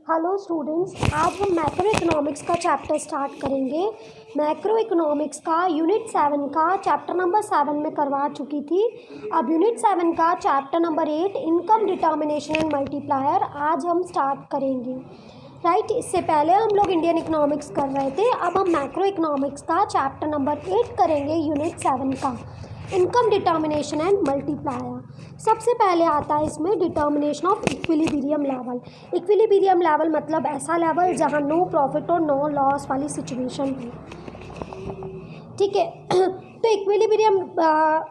Hello students, आज हम macro economics का चैप्टर स्टार्ट करेंगे। मैक्रो इकोनॉमिक्स का यूनिट 7 का चैप्टर नंबर 7 में करवा चुकी थी। अब यूनिट 7 का chapter number 8 income determination and multiplier आज हम स्टार्ट करेंगे। राइट, इससे पहले हम लोग इंडियन इकोनॉमिक्स कर रहे थे। अब हम मैक्रो इकोनॉमिक्स का चैप्टर नंबर 8 करेंगे यूनिट 7 का, इनकम डिटर्मिनेशन एंड मल्टीप्लायर। सबसे पहले आता है इसमें determination of equilibrium level. Equilibrium level मतलब ऐसा लेवल जहाँ नो प्रॉफिट और नो लॉस वाली सिचुएशन हो। ठीक है, तो इक्विलिब्रियम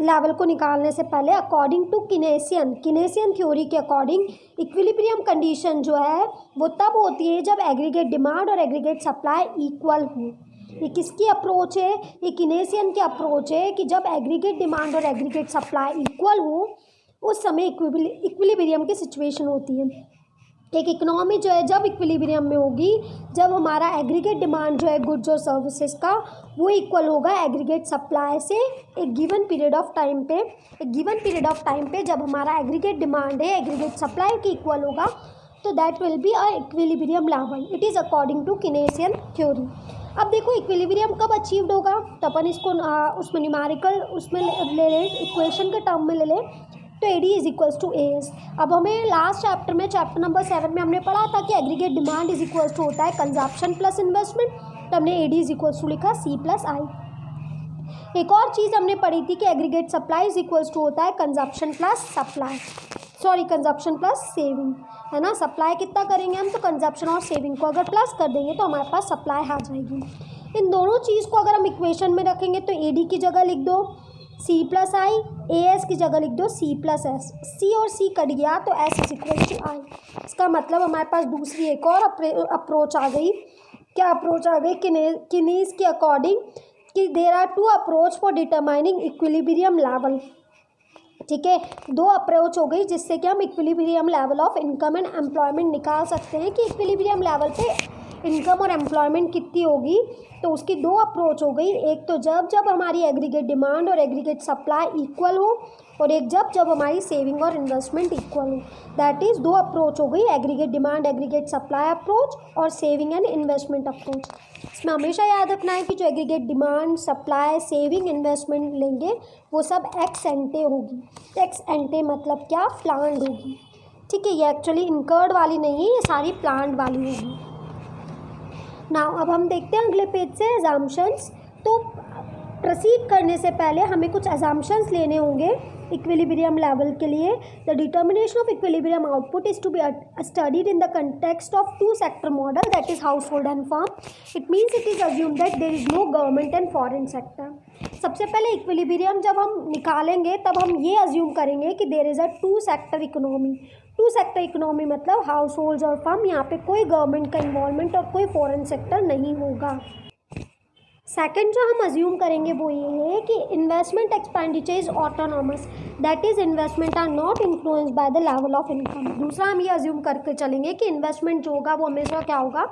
लेवल को निकालने से पहले अकॉर्डिंग टू किनेसियन थ्योरी के अकॉर्डिंग इक्विलिब्रियम कंडीशन जो है वो तब होती है जब एग्रीगेट डिमांड और एग्रीगेट सप्लाई इक्वल हो। ये किसकी अप्रोच है? ये किनेसियन की अप्रोच है कि जब एग्रीगेट डिमांड और एग्रीगेट सप्लाई इक्वल हो उस समय इक्विलिब्रियम की सिचुएशन होती है। एक इकोनॉमी जो है जब इक्विलिब्रियम में होगी जब हमारा एग्रीगेट डिमांड जो है गुड्स और सर्विसेज का वो इक्वल होगा एग्रीगेट सप्लाई से एक गिवन पीरियड ऑफ टाइम पे जब हमारा एग्रीगेट डिमांड है एग्रीगेट सप्लाई के इक्वल होगा तो that will be a equilibrium level. It is according to Keynesian theory. अब देखो इक्विलिब्रियम कब अचीव्ड होगा, तो अपन इसको उसमें न्यूमेरिकल उसमें ले लें, इक्वेशन के टर्म में ले लें तो AD is equals to AS। अब हमें लास्ट चैप्टर में चैप्टर नंबर 7 में हमने पढ़ा था कि aggregate demand is equals to होता है कंजप्शन प्लस इन्वेस्टमेंट, तो हमने AD इज इक्वल्स टू लिखा C प्लस I। एक और चीज़ हमने पढ़ी थी कि aggregate supply is equals to होता है कंजप्शन प्लस सेविंग, है ना। सप्लाई कितना करेंगे हम, तो कंजप्शन और सेविंग को अगर प्लस कर देंगे तो हमारे पास सप्लाई आ जाएगी। इन दोनों चीज़ को अगर हम इक्वेशन में रखेंगे तो AD की जगह लिख दो C प्लस I, AS की जगह लिख दो C प्लस S। C और C कट गया तो S is equal to I। इसका मतलब हमारे पास दूसरी एक और अप्रोच आ गई। क्या अप्रोच आ गई? किनीज के अकॉर्डिंग कि there are two approach for determining equilibrium level. ठीक है, दो अप्रोच हो गई जिससे कि हम equilibrium level of income and employment निकाल सकते हैं कि इक्विलिब्रियम लेवल पे इनकम और एम्प्लॉयमेंट कितनी होगी। तो उसकी दो अप्रोच हो गई, एक तो जब हमारी एग्रीगेट डिमांड और एग्रीगेट सप्लाई इक्वल हो और एक जब हमारी सेविंग और इन्वेस्टमेंट इक्वल हो। दैट इज़ दो अप्रोच हो गई, aggregate demand aggregate supply approach और सेविंग एंड इन्वेस्टमेंट अप्रोच। इसमें हमेशा याद रखना है कि जो aggregate demand supply saving investment लेंगे वो सब एक्स एंटे होगी। एक्स एंटे मतलब क्या? प्लान्ड होगी। ठीक है, ये एक्चुअली इनकर्ड वाली नहीं है, ये सारी प्लान्ड वाली होगी। नाउ अब हम देखते हैं अगले पेज से अजम्पशंस। तो प्रोसीड करने से पहले हमें कुछ अजम्पशंस लेने होंगे इक्विलिब्रियम लेवल के लिए। The determination of equilibrium output is to be studied in the context of two sector model, that is household and firm. It means it is assume that there is no government and foreign sector. सबसे पहले equilibrium जब हम निकालेंगे तब हम ये assume करेंगे कि there is a two sector economy. Two sector economy मतलब हाउस होल्ड और फर्म, यहाँ पे कोई गवर्नमेंट का इन्वॉल्वमेंट और कोई फॉरेन सेक्टर नहीं होगा। सेकंड जो हम अज्यूम करेंगे वो ये है कि investment expenditure is autonomous, that is investment are not influenced by the level of income. दूसरा हम ये अज्यूम करके चलेंगे कि इन्वेस्टमेंट जो होगा वो हमेशा क्या होगा?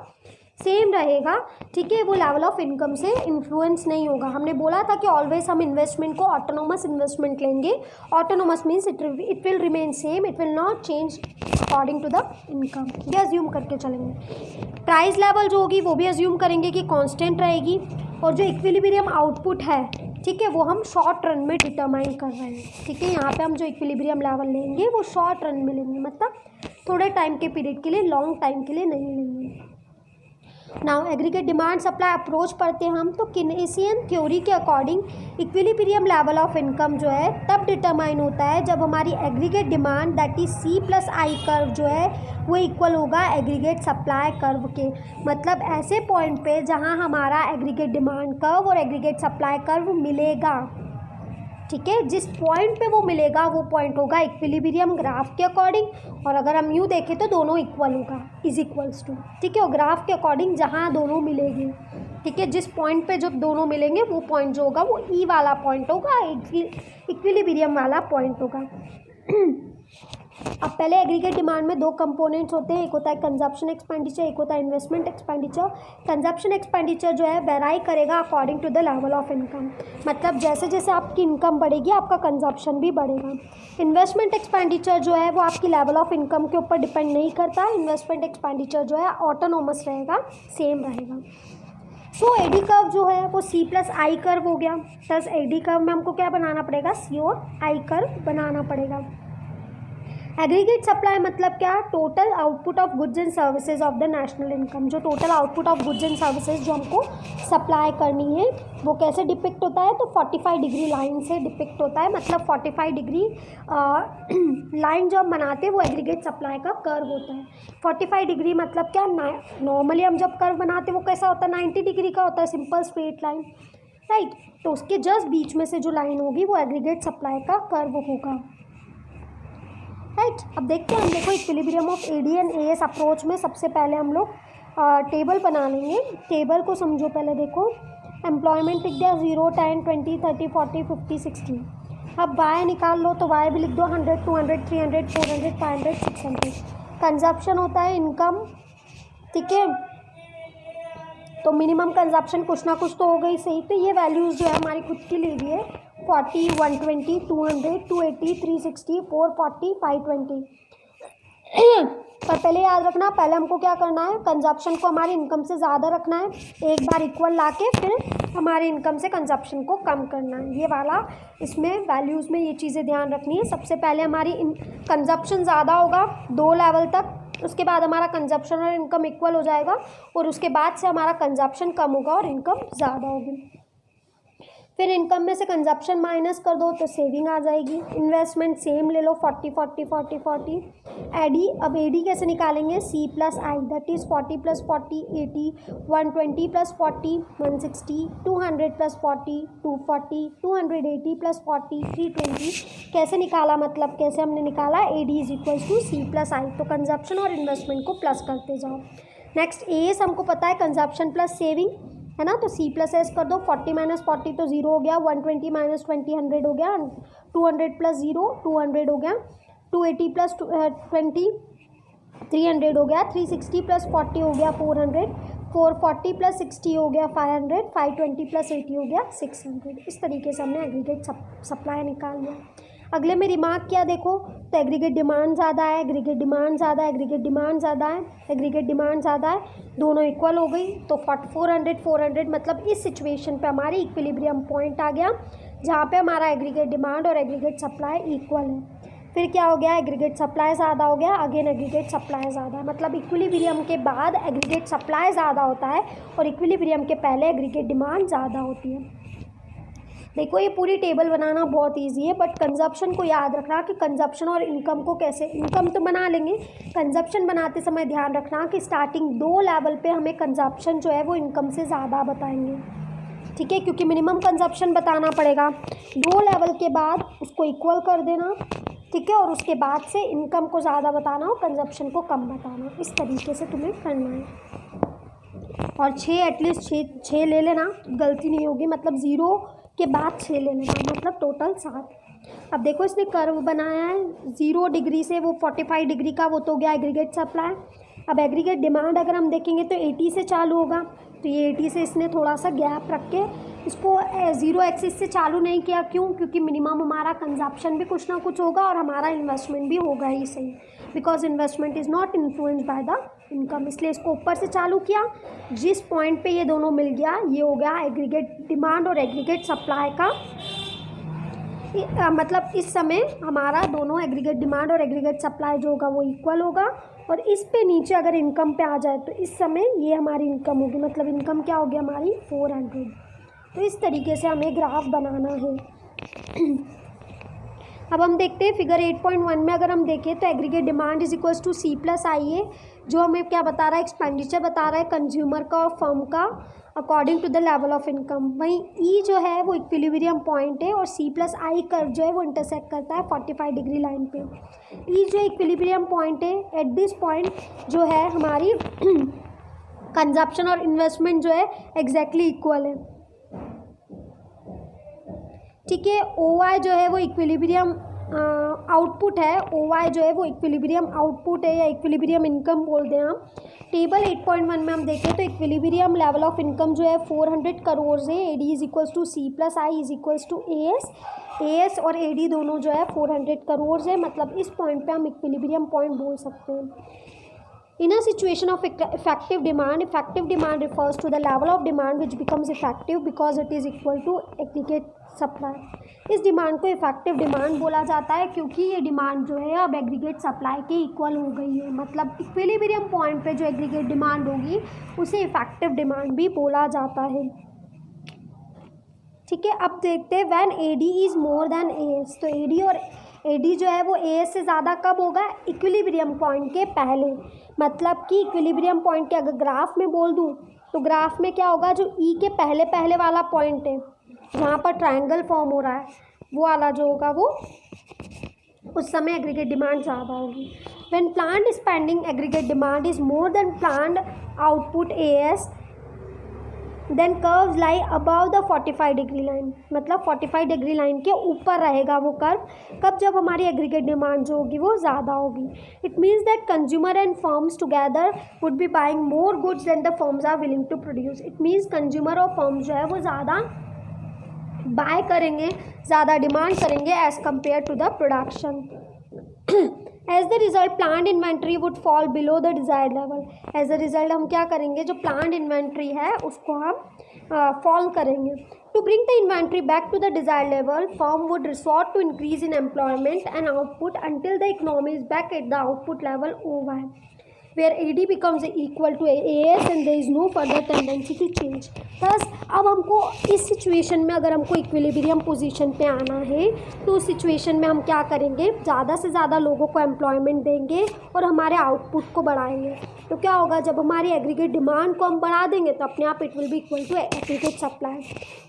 सेम रहेगा। ठीक है, वो लेवल ऑफ इनकम से इन्फ्लुएंस नहीं होगा। हमने बोला था कि ऑलवेज हम इन्वेस्टमेंट को ऑटोनोमस इन्वेस्टमेंट लेंगे। Autonomous means it will remain same, it will not change according to the income. ये अज्यूम करके चलेंगे। प्राइस लेवल जो होगी वो भी अज्यूम करेंगे कि कांस्टेंट रहेगी और जो इक्विलिब्रियम आउटपुट है, ठीक है, वो हम शॉर्ट रन में डिटरमाइन कर रहे हैं। ठीक है, यहाँ पे हम जो इक्विलिब्रियम लेवल लेंगे वो शॉर्ट रन में लेंगे, मतलब थोड़े टाइम के पीरियड के लिए, लॉन्ग टाइम के लिए नहीं लेंगे। Now aggregate demand supply approach पढ़ते हैं हम। तो किनेसियन थ्योरी के according equilibrium level of income जो है तब डिटरमाइन होता है जब हमारी aggregate demand that is C plus I curve जो है वो इक्वल होगा एग्रीगेट सप्लाई कर्व के। मतलब ऐसे पॉइंट पे जहां हमारा एग्रीगेट डिमांड कर्व और एग्रीगेट सप्लाई कर्व मिलेगा। ठीक है, जिस पॉइंट पे वो मिलेगा वो पॉइंट होगा इक्विलिब्रियम ग्राफ के अकॉर्डिंग। और अगर हम यूँ देखें तो दोनों इक्वल होगा, इज इक्वल्स टू। ठीक है, और ग्राफ के अकॉर्डिंग जहाँ दोनों मिलेंगे, ठीक है, जिस पॉइंट पे जब दोनों मिलेंगे वो पॉइंट जो होगा वो E वाला पॉइंट होगा, इक्विलिब्रियम वाला पॉइंट होगा। अब पहले एग्रीगेट डिमांड में दो कंपोनेंट्स होते हैं, एक होता है कंजप्शन एक्सपेंडिचर, एक होता है इन्वेस्टमेंट एक्सपेंडिचर। कंजप्शन एक्सपेंडिचर जो है वेराई करेगा according to the level of income, मतलब जैसे जैसे आपकी इनकम बढ़ेगी आपका कंजप्शन भी बढ़ेगा। इन्वेस्टमेंट एक्सपेंडिचर जो है वो आपकी लेवल ऑफ इनकम के ऊपर डिपेंड नहीं करता। इन्वेस्टमेंट एक्सपेंडिचर जो है ऑटोनोमस रहेगा, सेम रहेगा। सो एडी कर्व जो है वो सी प्लस आई कर्व हो गया। प्लस एडी कर्व में हमको क्या बनाना पड़ेगा, सी और आई कर्व बनाना पड़ेगा। एग्रीगेट सप्लाई मतलब क्या, total output of goods and services of the national income. जो total output of goods and services जो हमको सप्लाई करनी है वो कैसे डिपिक्ट होता है, तो 45 डिग्री लाइन से डिपिक्ट होता है। मतलब 45 डिग्री लाइन जो हम बनाते हैं वो एग्रीगेट सप्लाई का कर्व होता है। 45 डिग्री मतलब क्या, नॉर्मली हम जब कर्व बनाते हैं वो कैसा होता है, 90 डिग्री का होता है, सिंपल स्ट्रेट लाइन, राइट। तो उसके जस्ट बीच में से जो लाइन होगी वो एग्रीगेट सप्लाई का कर्व होगा, राइट। अब देखते हैं हम, देखो equilibrium of AD and AS approach में सबसे पहले हम लोग टेबल बना लेंगे। टेबल को समझो पहले, देखो एम्प्लॉयमेंट लिख दिया 0, 10, 20, 30, 40, 50, 60। अब वाई निकाल लो तो वाई भी लिख दो 100, 200, 300, 400, 500, 600। कंजप्शन होता है इनकम, ठीक है, तो मिनिमम कंजप्शन कुछ ना कुछ तो हो गई, सही। तो ये वैल्यूज़ जो है हमारी खुद की ले ली है, 40, 120, 200, 280, 360, 440, 520। पर पहले याद रखना, पहले हमको क्या करना है, कंजप्शन को हमारी इनकम से ज़्यादा रखना है, एक बार इक्वल लाके फिर हमारी इनकम से कंजप्शन को कम करना है। ये वाला इसमें वैल्यूज़ में ये चीज़ें ध्यान रखनी है। सबसे पहले हमारी कंजप्शन ज़्यादा होगा 2 लेवल तक, उसके बाद हमारा कंजप्शन और इनकम इक्वल हो जाएगा, और उसके बाद से हमारा कंजप्शन कम होगा और इनकम ज़्यादा होगी। फिर इनकम में से कंजप्शन माइनस कर दो तो सेविंग आ जाएगी। इन्वेस्टमेंट सेम ले लो, 40, 40, 40, 40। एडी, अब एडी कैसे निकालेंगे, C plus I, that is 40 plus 40, 80, 120 plus 40, 160, 200 plus 40, 240, 280 plus 40, 320। कैसे निकाला, मतलब कैसे हमने निकाला, AD is equals to C plus I. तो कंजप्शन और इन्वेस्टमेंट को प्लस करते जाओ। नेक्स्ट एस हमको पता है कंजप्शन प्लस सेविंग है ना, तो सी प्लस एस कर दो, 40 माइनस 40 तो 0 हो गया, 120 माइनस 20 100 हो गया, 200 प्लस 0 200 हो गया, 280 प्लस 20 300 हो गया, 360 प्लस 40 हो गया 400, 440 प्लस 60 हो गया 500, 520 प्लस 80 हो गया 600। इस तरीके से हमने एग्रीगेट सप्लाई निकाल लिया। अगले में रिमार्क किया, देखो तो एग्रीगेट डिमांड ज़्यादा है, एग्रीगेट डिमांड ज़्यादा है, एग्रीगेट डिमांड ज़्यादा है, एग्रीगेट डिमांड ज़्यादा है, दोनों इक्वल हो गई। तो 400 400 मतलब इस सिचुएशन पे हमारी इक्विलिब्रियम पॉइंट आ गया जहाँ पे हमारा एग्रीगेट डिमांड और एग्रीगेट सप्लाई इक्वल है। फिर क्या हो गया, एग्रीगेट सप्लाई ज़्यादा हो गया, अगेन एग्रीगेट सप्लाई ज़्यादा, मतलब इक्विलिब्रियम के बाद एग्रीगेट सप्लाई ज़्यादा होता है और इक्विलिब्रियम के पहले एग्रीगेट डिमांड ज़्यादा होती है। देखो ये पूरी टेबल बनाना बहुत इजी है, बट कंजप्शन को याद रखना कि कंजप्शन और इनकम को कैसे, इनकम तो बना लेंगे, कंजप्शन बनाते समय ध्यान रखना कि स्टार्टिंग 2 लेवल पे हमें कंजप्शन जो है वो इनकम से ज़्यादा बताएंगे, ठीक है, क्योंकि मिनिमम कंजप्शन बताना पड़ेगा। 2 लेवल के बाद उसको इक्वल कर देना, ठीक है, और उसके बाद से इनकम को ज़्यादा बताना और कंजप्शन को कम बताना। इस तरीके से तुम्हें करना है। और 6 एटलीस्ट 6 ले लेना, गलती नहीं होगी, मतलब 0 के बाद 6 ले लेना, मतलब टोटल 7। अब देखो इसने कर्व बनाया है 0 डिग्री से वो 45 डिग्री का, वो तो गया एग्रीगेट सप्लाई। अब एग्रीगेट डिमांड अगर हम देखेंगे तो 80 से चालू होगा, तो ये 80 से इसने थोड़ा सा गैप रख के इसको 0 एक्सिस से चालू नहीं किया। क्यों, क्योंकि मिनिमम हमारा कंजप्शन भी कुछ ना कुछ होगा और हमारा इन्वेस्टमेंट भी होगा ही सही, because investment is not influenced by the income, इसलिए इसको ऊपर से चालू किया। जिस पॉइंट पे ये दोनों मिल गया, ये हो गया एग्रीगेट डिमांड और एग्रीगेट सप्लाई का, मतलब इस समय हमारा दोनों एग्रीगेट डिमांड और एग्रीगेट सप्लाई जो होगा वो इक्वल होगा। और इस पे नीचे अगर इनकम पे आ जाए तो इस समय ये हमारी इनकम होगी, मतलब इनकम क्या होगी हमारी 400। तो इस तरीके से हमें ग्राफ बनाना है। अब हम देखते हैं फिगर 8.1 में अगर हम देखें तो aggregate demand is equals to C plus I है, जो हमें क्या बता रहा है, एक्सपेंडिचर बता रहा है कंज्यूमर का और फर्म का according to the level of income. वहीं ई जो है वो इक्विलिब्रियम पॉइंट है और सी प्लस आई कर्व जो है वो इंटरसेक्ट करता है 45 डिग्री लाइन पे। ई जो इक्विलिब्रियम पॉइंट है, एट दिस पॉइंट जो है हमारी कंजप्शन और इन्वेस्टमेंट जो है एग्जैक्टली इक्वल है, ठीक है। ओ वाई जो है वो इक्विलिब्रियम आउटपुट है, ओ वाई जो है वो इक्विलिब्रियम आउटपुट है या इक्विलिब्रियम इनकम बोलते हैं हम। टेबल 8.1 में हम देखें तो इक्विलिब्रियम लेवल ऑफ इनकम जो है 400 करोड़ है। A D is equals to C plus I is equals to A S और ए डी दोनों जो है 400 करोड़ है, मतलब इस पॉइंट पे हम इक्विलिब्रियम पॉइंट बोल सकते हैं। In a situation of effective demand refers to the level of demand which becomes effective because it is equal to aggregate supply। इस डिमांड को इफेक्टिव डिमांड बोला जाता है क्योंकि ये डिमांड जो है अब एग्रीगेट सप्लाई के इक्वल हो गई है, मतलब इक्विलिब्रियम पॉइंट पे जो एग्रीगेट डिमांड होगी उसे इफेक्टिव डिमांड भी बोला जाता है। ठीक है, अब देखते हैं when A D is more then A S. तो ए डी और ए डी जो है वो ए एस से ज़्यादा कब होगा? इक्विलिब्रियम पॉइंट के पहले। मतलब कि इक्विलिब्रियम पॉइंट के अगर ग्राफ में बोल दूँ तो ग्राफ में क्या होगा, जो ई के पहले पहले वाला पॉइंट है जहाँ पर ट्रायंगल फॉर्म हो रहा है वो वाला जो होगा वो उस समय एग्रीगेट डिमांड ज़्यादा होगी। When planned spending aggregate demand is more than planned output A S then curves lie above the 45 degree line, मतलब 45 डिग्री लाइन के ऊपर रहेगा वो कर्व। कब? जब हमारी एग्रीगेट डिमांड जो होगी वो ज़्यादा होगी। It means that consumer and firms together would be buying more goods than the firms are willing to produce. It means consumer और फर्म जो है वो ज़्यादा बाय करेंगे, ज़्यादा डिमांड करेंगे as compare to the production. As the result plant inventory would fall below the desired level. As the result हम क्या करेंगे, जो प्लांट इन्वेंट्री है उसको हम फॉल करेंगे। To bring the inventory back to the desired level firm would resort to increase in employment and output until the economy is back at the output level O Y, where AD becomes equal to AS and there is no further tendency to change। बस अब हमको इस situation में अगर हमको equilibrium position पे आना है तो उस सिचुएशन में हम क्या करेंगे, ज़्यादा से ज़्यादा लोगों को एम्प्लॉयमेंट देंगे और हमारे आउटपुट को बढ़ाएंगे। तो क्या होगा, जब हमारी एग्रीगेट डिमांड को हम बढ़ा देंगे तो अपने आप it will be equal to aggregate supply.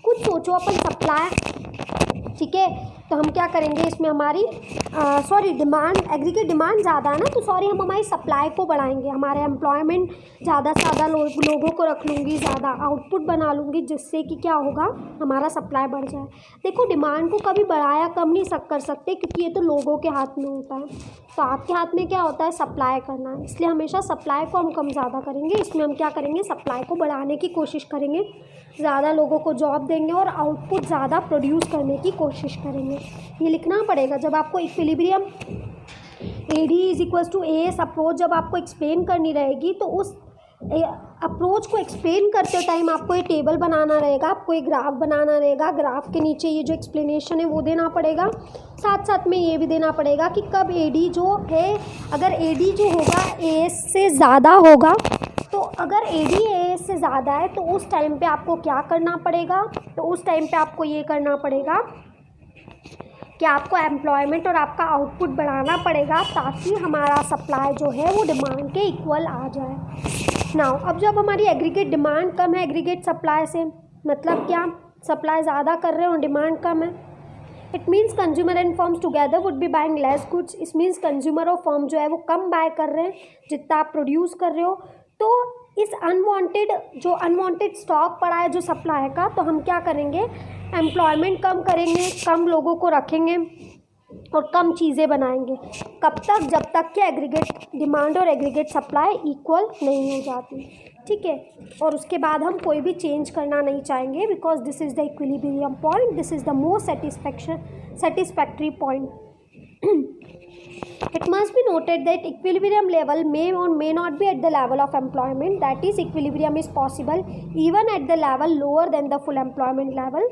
कुछ सोचो अपन सप्लाई, ठीक है, तो हम क्या करेंगे इसमें हमारी डिमांड एग्रीगेट डिमांड ज़्यादा है ना, तो हम हमारी सप्लाई को बढ़ाएंगे, हमारे एम्प्लॉयमेंट ज़्यादा से ज़्यादा लोगों को रख लूँगी, ज़्यादा आउटपुट बना लूँगी, जिससे कि क्या होगा, हमारा सप्लाई बढ़ जाए। देखो डिमांड को कभी बढ़ाया कम नहीं कर सकते क्योंकि ये तो लोगों के हाथ में होता है, तो आपके हाथ में क्या होता है, सप्लाई करना, इसलिए हमेशा सप्लाई को हम कम ज़्यादा करेंगे। इसमें हम क्या करेंगे, सप्लाई को बढ़ाने की कोशिश करेंगे, ज़्यादा लोगों को जॉब देंगे और आउटपुट ज़्यादा प्रोड्यूस करने की कोशिश करेंगे। ये लिखना पड़ेगा जब आपको equilibrium A D is equals to A S approach जब आपको एक्सप्लेन करनी रहेगी तो उस अप्रोच को एक्सप्लेन करते टाइम आपको ये टेबल बनाना रहेगा, आपको ये ग्राफ बनाना रहेगा, ग्राफ के नीचे ये जो एक्सप्लेनेशन है वो देना पड़ेगा, साथ साथ में ये भी देना पड़ेगा कि कब ए डी जो है, अगर ए डी जो होगा ए एस से ज़्यादा होगा, तो अगर ए डी ए एस से ज़्यादा है तो उस टाइम पे आपको क्या करना पड़ेगा, तो उस टाइम पे आपको ये करना पड़ेगा कि आपको एम्प्लॉयमेंट और आपका आउटपुट बढ़ाना पड़ेगा ताकि हमारा सप्लाई जो है वो डिमांड के इक्वल आ जाए। नाउ अब जब हमारी एग्रीगेट डिमांड कम है एग्रीगेट सप्लाई से, मतलब क्या, सप्लाई ज़्यादा कर रहे हो और डिमांड कम है, it means consumer and firms together would be buying less goods. इस मीन्स कंज्यूमर और फर्म जो है वो कम बाय कर रहे हैं जितना आप प्रोड्यूस कर रहे हो। तो इस अनवांटेड स्टॉक पड़ा है जो सप्लाई का, तो हम क्या करेंगे, एम्प्लॉयमेंट कम करेंगे, कम लोगों को रखेंगे और कम चीज़ें बनाएंगे। कब तक, जब तक कि एग्रीगेट डिमांड और एग्रीगेट सप्लाई इक्वल नहीं हो जाती, ठीक है। और उसके बाद हम कोई भी चेंज करना नहीं चाहेंगे because this is the equilibrium point, this is the most satisfactory point. It must be noted that equilibrium level may or may not be at the level of employment. That is, equilibrium is possible even at the level lower than the full employment level.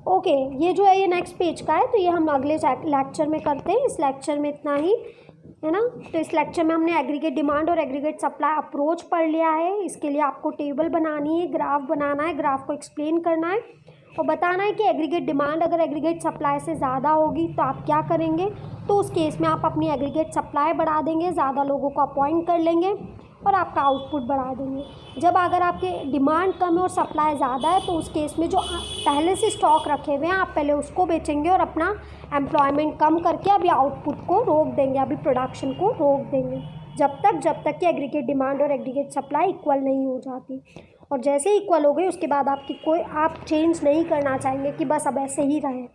Okay, ये जो है ये next page का है, तो ये हम अगले लेक्चर में करते हैं। इस लेक्चर में इतना ही है ना। तो इस लेक्चर में हमने एग्रीगेट डिमांड और एग्रीगेट सप्लाई अप्रोच पढ़ लिया है। इसके लिए आपको टेबल बनानी है, ग्राफ बनाना है, ग्राफ को एक्सप्लेन करना है और बताना है कि एग्रीगेट डिमांड अगर एग्रीगेट सप्लाई से ज़्यादा होगी तो आप क्या करेंगे। तो उस केस में आप अपनी एग्रीगेट सप्लाई बढ़ा देंगे, ज़्यादा लोगों को अपॉइंट कर लेंगे और आपका आउटपुट बढ़ा देंगे। जब अगर आपके डिमांड कम है और सप्लाई ज़्यादा है तो उस केस में जो पहले से स्टॉक रखे हुए हैं आप पहले उसको बेचेंगे और अपना एम्प्लॉयमेंट कम करके अभी आउटपुट को रोक देंगे, अभी प्रोडक्शन को रोक देंगे जब तक कि एग्रीगेट डिमांड और एग्रीगेट सप्लाई इक्वल नहीं हो जाती। और जैसे इक्वल हो गई उसके बाद आपकी कोई आप चेंज नहीं करना चाहेंगे कि बस अब ऐसे ही रहें,